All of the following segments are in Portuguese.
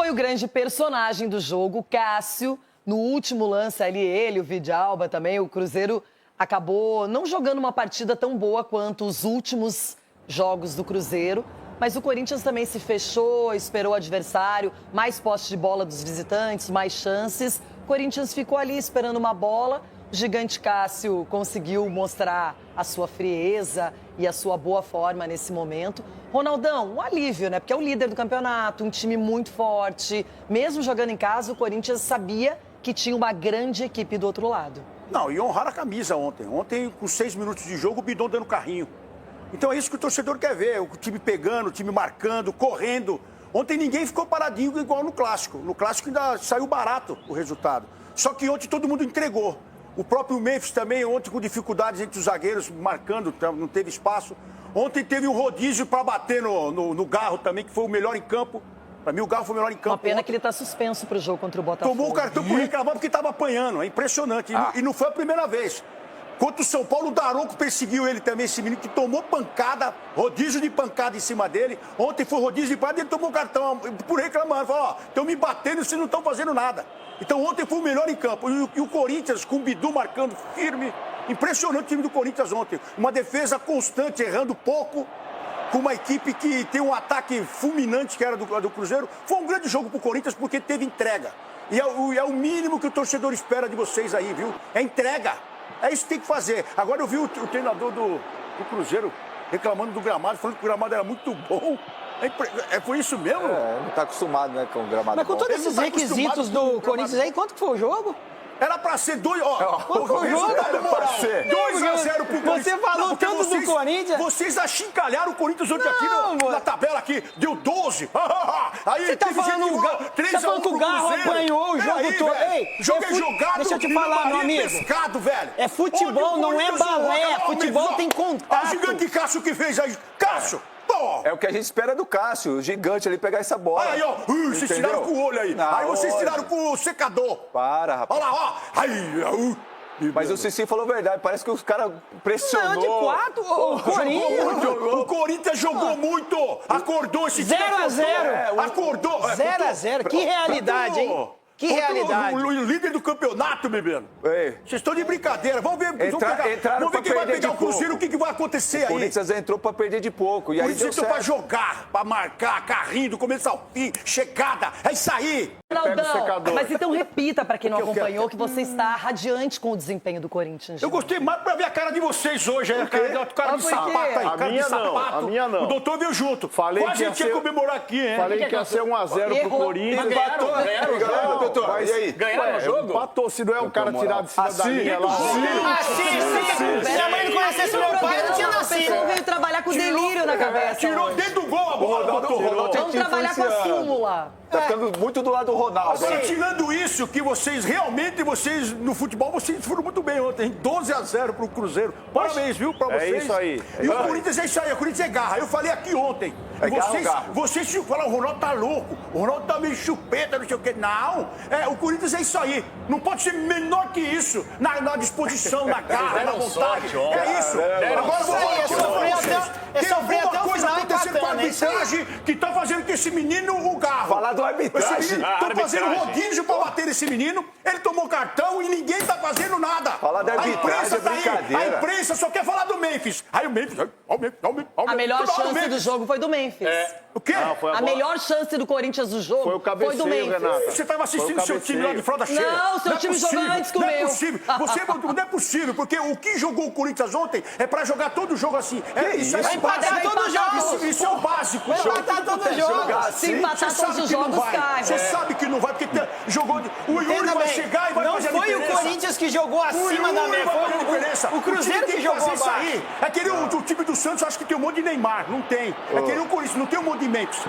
foi o grande personagem do jogo, Cássio. No último lance ali, ele, o Vidalba também, o Cruzeiro acabou não jogando uma partida tão boa quanto os últimos jogos do Cruzeiro. Mas o Corinthians também se fechou, esperou o adversário, mais posse de bola dos visitantes, mais chances. O Corinthians ficou ali esperando uma bola. O gigante Cássio conseguiu mostrar a sua frieza e a sua boa forma nesse momento. Ronaldão, um alívio, né? Porque é o líder do campeonato, um time muito forte. Mesmo jogando em casa, o Corinthians sabia que tinha uma grande equipe do outro lado. Não, e honrar a camisa ontem. Ontem, com 6 minutos de jogo, o Bidon dando carrinho. Então é isso que o torcedor quer ver, o time pegando, o time marcando, correndo. Ontem ninguém ficou paradinho igual no Clássico. No Clássico ainda saiu barato o resultado. Só que ontem todo mundo entregou. O próprio Memphis também, ontem com dificuldades entre os zagueiros, marcando, não teve espaço. Ontem teve um rodízio para bater no Garro também, que foi o melhor em campo. Para mim, o Garro foi o melhor em campo. Uma pena que ele está suspenso para o jogo contra o Botafogo. Tomou o cartão por reclamar porque estava apanhando. É impressionante. E não foi a primeira vez. Contra o São Paulo, o Daronco perseguiu ele também, esse menino que tomou pancada, rodízio de pancada em cima dele. Ontem foi rodízio de pancada e ele tomou cartão por reclamar. Falou, ó, estão me batendo e vocês não estão fazendo nada. Então ontem foi o melhor em campo. E o Corinthians, com o Bidu marcando firme. Impressionante o time do Corinthians ontem. Uma defesa constante, errando pouco. Com uma equipe que tem um ataque fulminante, que era do Cruzeiro. Foi um grande jogo pro Corinthians porque teve entrega. E é o mínimo que o torcedor espera de vocês aí, viu? É entrega. É isso que tem que fazer. Agora eu vi o treinador do Cruzeiro reclamando do gramado, falando que o gramado era muito bom. Foi isso mesmo? Não está acostumado, né, com o gramado. Mas com todos esses requisitos do Corinthians aí, quanto que foi o jogo? Era pra ser 2, ó. Quanto foi o jogo? 2-0 pro Corinthians. Você falou tanto do Corinthians. Vocês achincalharam o Corinthians ontem aqui na tabela aqui. Deu 12. Aí você tá falando que o Garro apanhou o jogo todo. Ei, jogo é jogado. Deixa eu te falar, meu amigo. Pescado, velho. É futebol, não é balé. Futebol tem contato. O gigante Cássio que fez aí. Cássio. É o que a gente espera do Cássio, o gigante ali pegar essa bola. Aí, ó, vocês tiraram com o olho aí. Aí vocês tiraram com o secador. Para, rapaz. Olha lá, ó. Aí, mas o Cici falou a verdade, parece que os caras pressionou. Não, de 4, o Corinthians. O Corinthians jogou muito. Acordou esse time. 0-0. Acordou. 0-0. Que realidade, hein? Que realidade. O líder do campeonato, bebendo. Vocês estão de brincadeira. Vamos ver, Entraram vamos ver quem vai pegar o Cruzeiro, o que vai acontecer aí. O Corinthians entrou pra perder de pouco. E aí deu certo. Pra jogar, pra marcar, carrinho do começo ao fim, chegada. É isso aí. Ronaldão, mas então repita pra quem não acompanhou que você está radiante com o desempenho do Corinthians. Eu gostei mais pra ver a cara de vocês hoje. A cara de sapato aí. A minha não, a minha não. O doutor veio junto. Falei quase a gente ia comemorar aqui, hein? Falei que ia ser 1-0 pro Corinthians. Ganharam o jogo, doutor. Mas E aí? Ganharam o jogo? Empatou, se não é um cara tirado de cima da linha lá. Se a mãe não conhecesse meu pai, não tinha nascido. Não veio trabalhar com delírio na cabeça. Tirou dentro do gol a bola, doutor. Vamos trabalhar com a súmula. Tá ficando muito do lado do Ronaldo. Agora, tirando isso, que vocês no futebol, vocês foram muito bem ontem. 12-0 pro Cruzeiro. Parabéns, viu, pra vocês. É isso aí. E o Corinthians é isso aí, o Corinthians é garra. Eu falei aqui ontem. Vocês falam, o Ronaldo tá louco, o Ronaldo tá meio chupeta, não sei o quê. Não, o Corinthians é isso aí. Não pode ser menor que isso na disposição, na garra, na vontade. É isso. Agora vou falar tem alguma coisa acontecendo com a arbitragem que tá fazendo que esse menino, o Garro... Falar do arbitragem. Estão fazendo rodízio pra bater nesse menino, ele tomou cartão e ninguém tá fazendo nada. Falar da arbitragem é brincadeira. A imprensa só quer falar do Memphis. Aí o Memphis... A melhor chance do jogo foi do Memphis. O quê? A melhor chance do Corinthians do jogo foi o cabeceio, do Memphis. Renata. Você estava assistindo o seu time lá de fralda cheia. Não, seu time jogou antes que o meu. Não é possível. Não é possível, porque o que jogou o Corinthians ontem é pra jogar todo o jogo assim. Isso é empatar todo jogo. Isso é o básico. Vai empatar todo jogo. Se empatar todos os jogos, cai. Você sabe que não vai, porque jogou... O Yuri vai chegar e vai fazer a diferença. Não foi o Corinthians que jogou acima da média, foi o Cruzeiro que jogou abaixo. É aquele o time do Santos, acho que tem um monte de Neymar. Não tem. É aquele o Corinthians, não tem um monte de Memphis.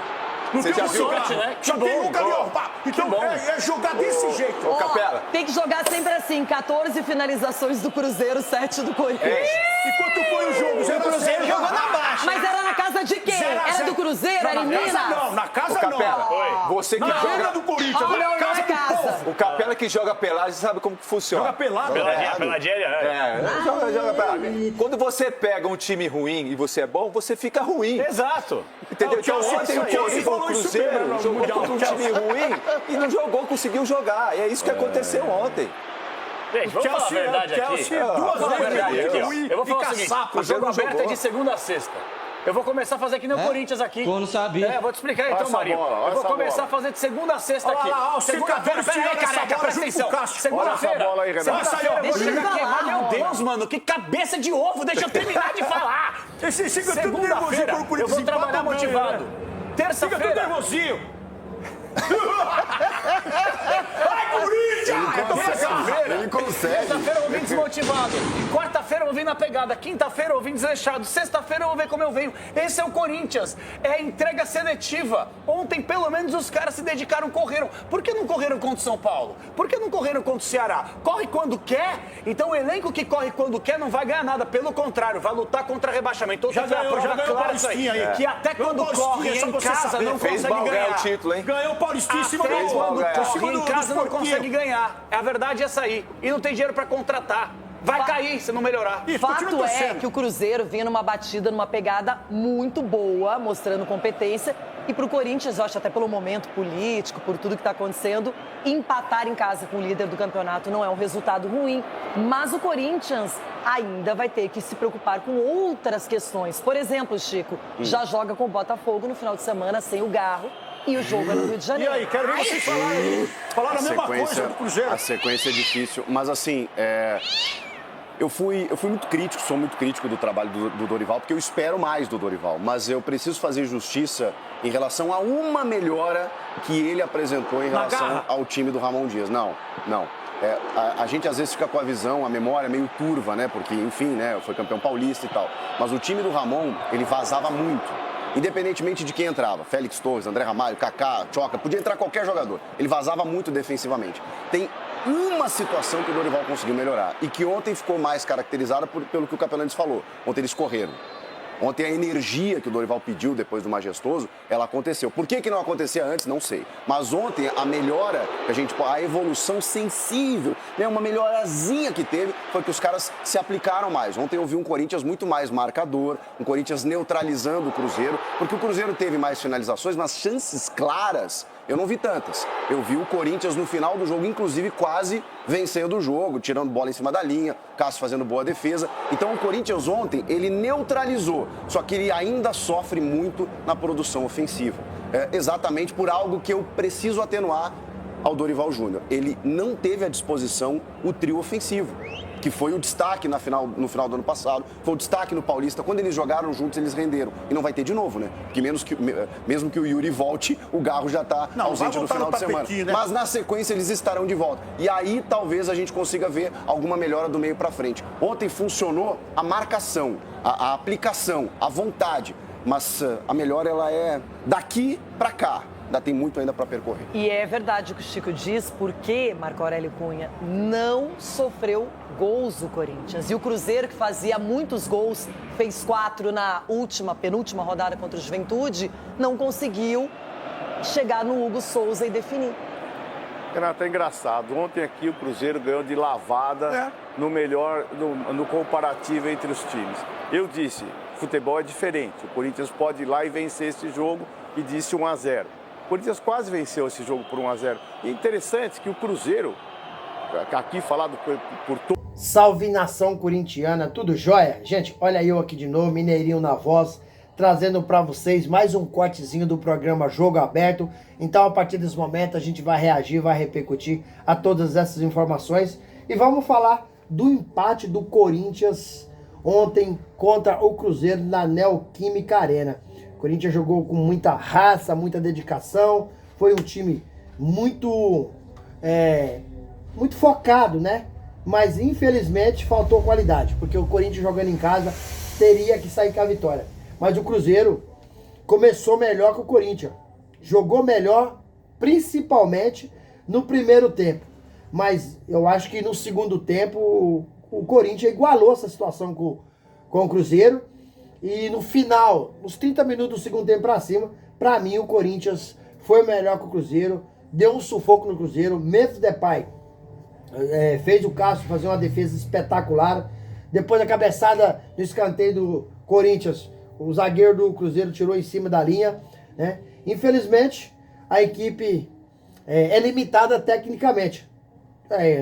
Não Você tem já viu? sorte, né? Já tem um caminhão. Então é jogar desse jeito. Ô, Capela. Tem que jogar sempre assim, 14 finalizações do Cruzeiro, 7 do Corinthians. E quanto foi o jogo? O Cruzeiro jogou na baixa. Mas era na casa de quem? Era do Cruzeiro? Era em Minas? Não, na casa não. Capela, você que Na joga... regra do Corinthians, Não, na não casa é do casa. povo. O Capela que joga pelagem sabe como que funciona. Joga pelado. Peladinha. Joga pelagem. Quando você pega um time ruim e você é bom, você fica ruim. Exato. Entendeu? Então ontem o Corinthians... falou isso Cruzeiro mesmo, jogou Mundial, contra um time ruim e não jogou, conseguiu jogar. E é isso que aconteceu ontem. Gente, vamos falar a verdade aqui. duas Vamos falar a vezes verdade aqui, ó. ruim Eu vou falar o e seguinte, caçapa. o jogo não aberto jogou. é de segunda a sexta. Eu vou começar a fazer que nem o Corinthians aqui. Tu não sabia. Vou te explicar Olha então, essa Marinho. bola, olha Eu vou essa começar bola. a fazer de segunda a sexta Olha aqui. lá, ó, os Segunda-feira, secadores peraí, tirando essa careca, bola presta junto atenção. com o Cássio. Segunda-feira, Olha essa bola aí, Renato. segunda-feira, eu vou Deixa chegar ele aqui. falar, Mas, meu Roma. Deus, mano, que cabeça de ovo. Deixa eu terminar de falar. Esse fica tudo nervosinho Segunda-feira, quando o eu Corinthians vou empata trabalhar ou ganha, motivado. né? Fica tudo Terça-feira, nervosinho. Vai, Corinthians! Ele consegue. terça-feira eu vou vir desmotivado. Quarta-feira eu vou vir na pegada. Quinta-feira eu vou vir desleixado. Sexta-feira eu vou ver como eu venho. Esse é o Corinthians. É a entrega seletiva. Ontem, pelo menos, os caras se dedicaram, correram. Por que não correram contra o São Paulo? Por que não correram contra o Ceará? Corre quando quer. Então o elenco que corre quando quer não vai ganhar nada. Pelo contrário, vai lutar contra rebaixamento. Outra Já ganhou clara disso Paulistinha aí. Que até Ganhou quando Paulistinha, corre só em pra você casa saber. não Fez consegue mal ganhar ganhar. o título, hein? Ganhou o Paulistinha em cima Até do quando ganhar. corre cima em do- casa dos não porquinhos. consegue ganhar. A verdade é essa aí. E não tem dinheiro pra contratar. Vai cair se não melhorar. Isso, continua Fato é torcendo. que o Cruzeiro vinha numa batida, numa pegada muito boa, mostrando competência. E pro Corinthians, eu acho até pelo momento político, por tudo que está acontecendo, empatar em casa com o líder do campeonato não é um resultado ruim. Mas o Corinthians ainda vai ter que se preocupar com outras questões. Por exemplo, Chico, já joga com o Botafogo no final de semana sem o Garro. E o jogo é no Rio de E Janeiro. aí, quero ver vocês falarem. Falaram a mesma coisa do Cruzeiro. A sequência é difícil, mas assim, eu fui muito crítico, sou muito crítico do trabalho do Dorival, porque eu espero mais do Dorival, mas eu preciso fazer justiça em relação a uma melhora que ele apresentou em relação ao time do Ramon Dias. Não. A gente às vezes fica com a visão, a memória meio turva, né? Porque, enfim, né? Foi campeão paulista e tal. Mas o time do Ramon, ele vazava muito. Independentemente de quem entrava, Félix Torres, André Ramalho, Kaká, Choca, podia entrar qualquer jogador. Ele vazava muito defensivamente. Tem uma situação que o Dorival conseguiu melhorar e que ontem ficou mais caracterizada pelo que o Capelantes falou. Ontem eles correram. Ontem a energia que o Dorival pediu depois do Majestoso, ela aconteceu. Por que não acontecia antes? Não sei. Mas ontem a melhora, a evolução sensível, né, uma melhorazinha que teve, foi que os caras se aplicaram mais. Ontem eu vi um Corinthians muito mais marcador, um Corinthians neutralizando o Cruzeiro, porque o Cruzeiro teve mais finalizações, mas chances claras eu não vi tantas. Eu vi o Corinthians no final do jogo, inclusive quase vencendo o jogo, tirando bola em cima da linha, Cássio fazendo boa defesa. Então o Corinthians ontem, ele neutralizou, só que ele ainda sofre muito na produção ofensiva. Exatamente por algo que eu preciso atenuar ao Dorival Júnior. Ele não teve à disposição o trio ofensivo, que foi o destaque no final do ano passado, foi o destaque no Paulista. Quando eles jogaram juntos, eles renderam. E não vai ter de novo, né? Porque mesmo que o Yuri volte, o Garro já está ausente no final de semana. Né? Mas na sequência eles estarão de volta. E aí talvez a gente consiga ver alguma melhora do meio para frente. Ontem funcionou a marcação, a aplicação, a vontade. Mas a melhora ela é daqui para cá. Ainda tem muito ainda para percorrer. E é verdade o que o Chico diz, porque Marco Aurélio Cunha não sofreu gols o Corinthians. E o Cruzeiro, que fazia muitos gols, fez 4 na penúltima rodada contra o Juventude, não conseguiu chegar no Hugo Souza e definir. Renato, é engraçado. Ontem aqui o Cruzeiro ganhou de lavada no comparativo entre os times. Eu disse, futebol é diferente. O Corinthians pode ir lá e vencer esse jogo e disse 1-0. O Corinthians quase venceu esse jogo por 1-0. E é interessante que o Cruzeiro, aqui falado por todos... Salve nação corintiana, tudo jóia? Gente, olha eu aqui de novo, Mineirinho na voz, trazendo para vocês mais um cortezinho do programa Jogo Aberto. Então, a partir desse momento, a gente vai reagir, vai repercutir a todas essas informações. E vamos falar do empate do Corinthians ontem contra o Cruzeiro na Neoquímica Arena. O Corinthians jogou com muita raça, muita dedicação. Foi um time muito focado, né? Mas infelizmente faltou qualidade, porque o Corinthians jogando em casa teria que sair com a vitória. Mas o Cruzeiro começou melhor que o Corinthians. Jogou melhor, principalmente no primeiro tempo. Mas eu acho que no segundo tempo o Corinthians igualou essa situação com o Cruzeiro. E no final, nos 30 minutos do segundo tempo pra cima, pra mim o Corinthians foi melhor que o Cruzeiro. Deu um sufoco no Cruzeiro. Memphis Depay fez o Cássio fazer uma defesa espetacular. Depois da cabeçada no escanteio do Corinthians, o zagueiro do Cruzeiro tirou em cima da linha, né? Infelizmente, a equipe é limitada tecnicamente.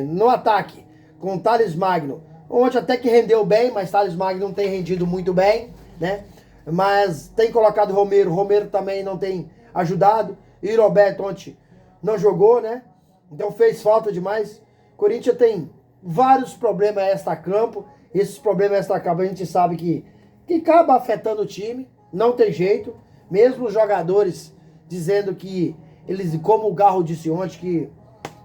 No ataque, com o Thales Magno, ontem até que rendeu bem, mas Thales Magno não tem rendido muito bem, né? Mas tem colocado Romero também não tem ajudado, e Roberto ontem não jogou, né? Então fez falta demais. Corinthians tem vários problemas extra-campo, esses problemas extra-campo a gente sabe que acaba afetando o time, não tem jeito, mesmo os jogadores dizendo que eles, como o Garro disse ontem, que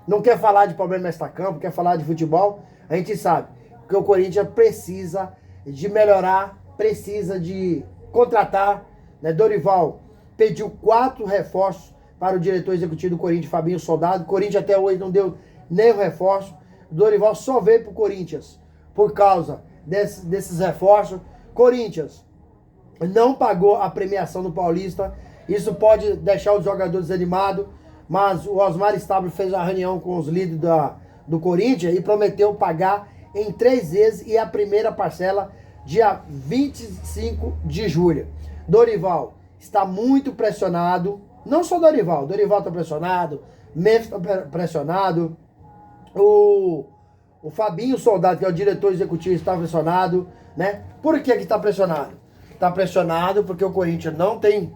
não quer falar de problema extra-campo, quer falar de futebol, a gente sabe que o Corinthians precisa de melhorar, precisa de contratar, né? Dorival pediu 4 reforços para o diretor executivo do Corinthians, Fabinho Soldado. O Corinthians até hoje não deu nem o reforço. O Dorival só veio para o Corinthians por causa desses reforços. Corinthians não pagou a premiação do Paulista. Isso pode deixar os jogadores desanimados, mas o Osmar Stabile fez uma reunião com os líderes do Corinthians e prometeu pagar em 3 vezes e a primeira parcela dia 25 de julho. Dorival está muito pressionado, não só Dorival está pressionado, Memphis está pressionado, o Fabinho Soldado, que é o diretor executivo, está pressionado, né? Por que está pressionado? Está pressionado porque o Corinthians não tem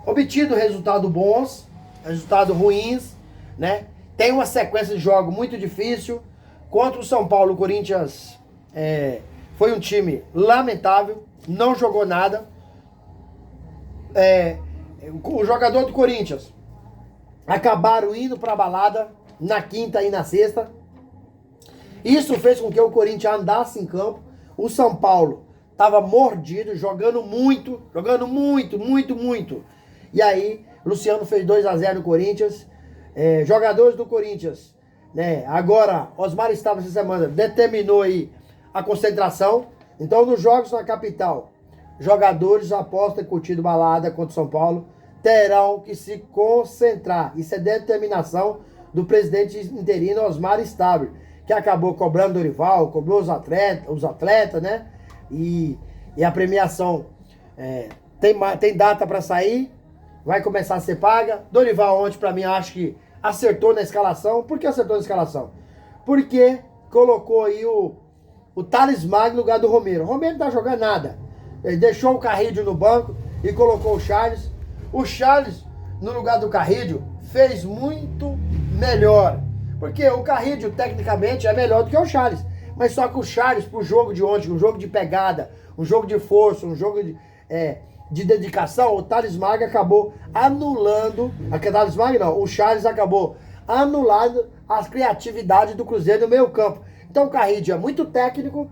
obtido resultados bons, resultados ruins, né? Tem uma sequência de jogos muito difícil. Contra o São Paulo, o Corinthians foi um time lamentável, não jogou nada. O jogador do Corinthians acabaram indo para a balada na quinta e na sexta. Isso fez com que o Corinthians andasse em campo. O São Paulo estava mordido, jogando muito. E aí, Luciano fez 2-0 no Corinthians. Jogadores do Corinthians, né? Agora, Osmar estava essa semana, determinou aí a concentração. Então, nos jogos na capital, jogadores, após ter curtido balada contra o São Paulo, terão que se concentrar. Isso é determinação do presidente interino Osmar Stabile, que acabou cobrando Dorival, cobrou os atletas, né? E a premiação tem data para sair, vai começar a ser paga. Dorival ontem, para mim, acho que acertou na escalação. Por que acertou na escalação? Porque colocou aí o Thales Magno no lugar do Romero. O Romero não tá jogando nada. Ele deixou o Carrillo no banco e colocou o Charles. O Charles, no lugar do Carrillo, fez muito melhor. Porque o Carrillo, tecnicamente, é melhor do que o Charles. Mas só que o Charles, pro jogo de ontem, um jogo de pegada, um jogo de força, um jogo de dedicação, o Thales Magno acabou anulando. Thales Magno não, o Charles acabou anulando a criatividade do Cruzeiro no meio campo. Então o Carrillo é muito técnico,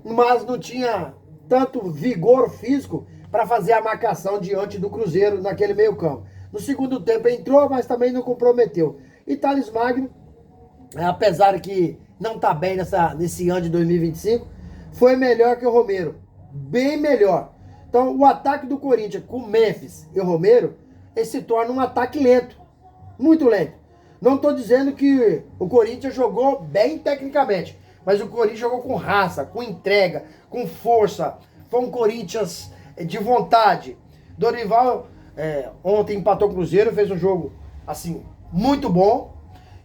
mas não tinha tanto vigor físico para fazer a marcação diante do Cruzeiro naquele meio campo. No segundo tempo entrou, mas também não comprometeu. E Thales Magno, apesar que não está bem nesse ano de 2025, foi melhor que o Romero. Bem melhor. Então o ataque do Corinthians com Memphis e o Romero, ele se torna um ataque lento. Muito lento. Não estou dizendo que o Corinthians jogou bem tecnicamente, mas o Corinthians jogou com raça, com entrega, com força. Foi um Corinthians de vontade. Dorival ontem empatou com o Cruzeiro, fez um jogo assim muito bom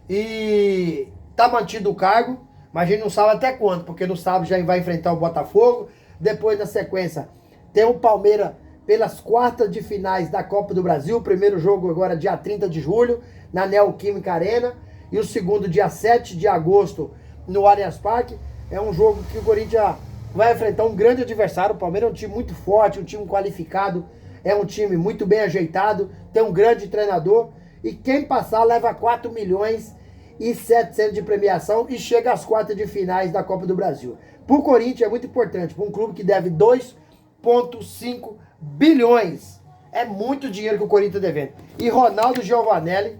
e tá mantido o cargo, mas a gente não sabe até quando, porque no sábado já vai enfrentar o Botafogo. Depois, na sequência, tem o Palmeiras pelas quartas de finais da Copa do Brasil. O primeiro jogo agora dia 30 de julho, na Neoquímica Arena. E o segundo dia 7 de agosto, no Allianz Parque. É um jogo que o Corinthians vai enfrentar um grande adversário. O Palmeiras é um time muito forte, um time qualificado. É um time muito bem ajeitado. Tem um grande treinador. E quem passar leva 4 milhões e 700 de premiação e chega às quartas de finais da Copa do Brasil. Para o Corinthians é muito importante. Para um clube que deve 2,5 bilhões. É muito dinheiro que o Corinthians está devendo. E Ronaldo Giovanelli,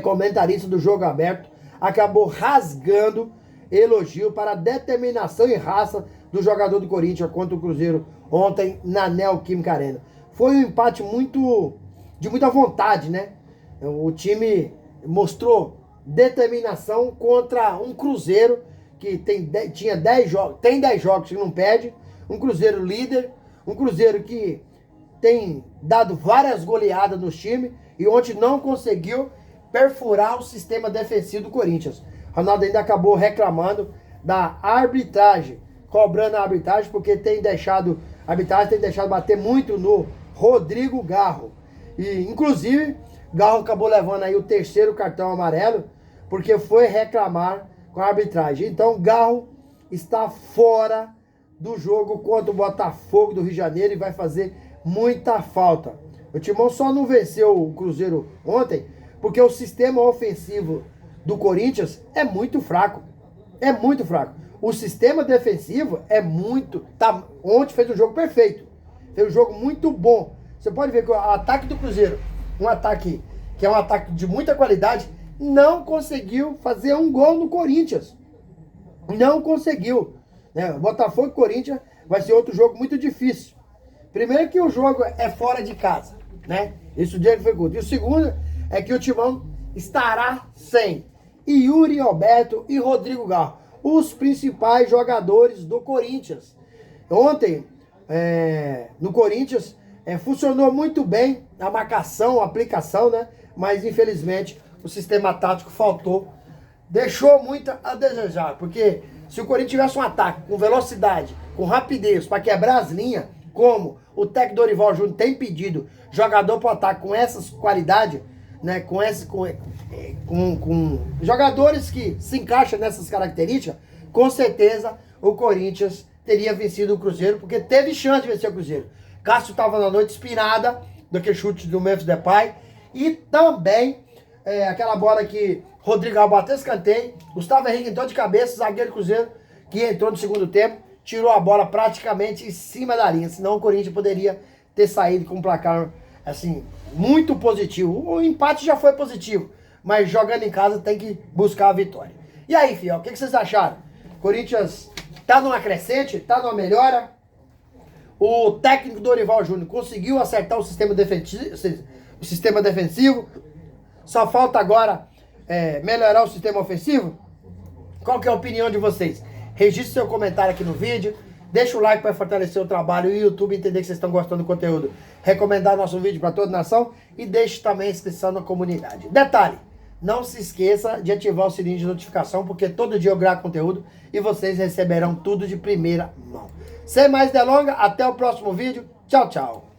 comentarista do Jogo Aberto, acabou rasgando elogio para a determinação e raça do jogador do Corinthians contra o Cruzeiro ontem na Neoquímica Arena. Foi um empate de muita vontade, né? O time mostrou determinação contra um Cruzeiro que tinha 10 jogos, tem 10 jogos que não perde, um Cruzeiro líder, um Cruzeiro que tem dado várias goleadas no time e ontem não conseguiu perfurar o sistema defensivo do Corinthians. Ronaldo ainda acabou reclamando da arbitragem, cobrando a arbitragem, porque a arbitragem tem deixado bater muito no Rodrigo Garro. E, inclusive, Garro acabou levando aí o 3º cartão amarelo, porque foi reclamar com a arbitragem. Então, Garro está fora do jogo contra o Botafogo do Rio de Janeiro e vai fazer muita falta. O Timão só não venceu o Cruzeiro ontem porque o sistema ofensivo do Corinthians é muito fraco. É muito fraco. O sistema defensivo é muito... ontem fez um jogo perfeito. Fez um jogo muito bom. Você pode ver que o ataque do Cruzeiro, um ataque que é um ataque de muita qualidade, não conseguiu fazer um gol no Corinthians. Não conseguiu. Né? Botafogo e Corinthians vai ser outro jogo muito difícil. Primeiro que o jogo é fora de casa, né? Isso o Diego foi curto. E o segundo é que o Timão estará sem Yuri Alberto e Rodrigo Garro, os principais jogadores do Corinthians. Ontem, no Corinthians, funcionou muito bem a marcação, a aplicação, né? Mas infelizmente o sistema tático faltou. Deixou muito a desejar, porque se o Corinthians tivesse um ataque com velocidade, com rapidez, para quebrar as linhas, como o técnico Dorival Júnior tem pedido, jogador para o ataque com essas qualidades, né, com jogadores que se encaixam nessas características, com certeza o Corinthians teria vencido o Cruzeiro, porque teve chance de vencer o Cruzeiro. Cássio estava na noite inspirada daquele chute do Memphis Depay, e também aquela bola que Rodrigo Garro bateu escanteio, Gustavo Henrique entrou de cabeça, zagueiro do Cruzeiro, que entrou no segundo tempo, tirou a bola praticamente em cima da linha, senão o Corinthians poderia ter saído com um placar, assim, muito positivo. O empate já foi positivo, mas jogando em casa tem que buscar a vitória. E aí, Fiel, o que vocês acharam? Corinthians tá numa crescente, tá numa melhora. O técnico Dorival Júnior conseguiu acertar o sistema defensivo. Só falta agora melhorar o sistema ofensivo. Qual que é a opinião de vocês? Registre seu comentário aqui no vídeo. Deixa o like para fortalecer o trabalho e o YouTube entender que vocês estão gostando do conteúdo. Recomendar nosso vídeo para toda a nação. E deixe também a inscrição na comunidade. Detalhe, não se esqueça de ativar o sininho de notificação, porque todo dia eu gravo conteúdo e vocês receberão tudo de primeira mão. Sem mais delongas, até o próximo vídeo. Tchau, tchau.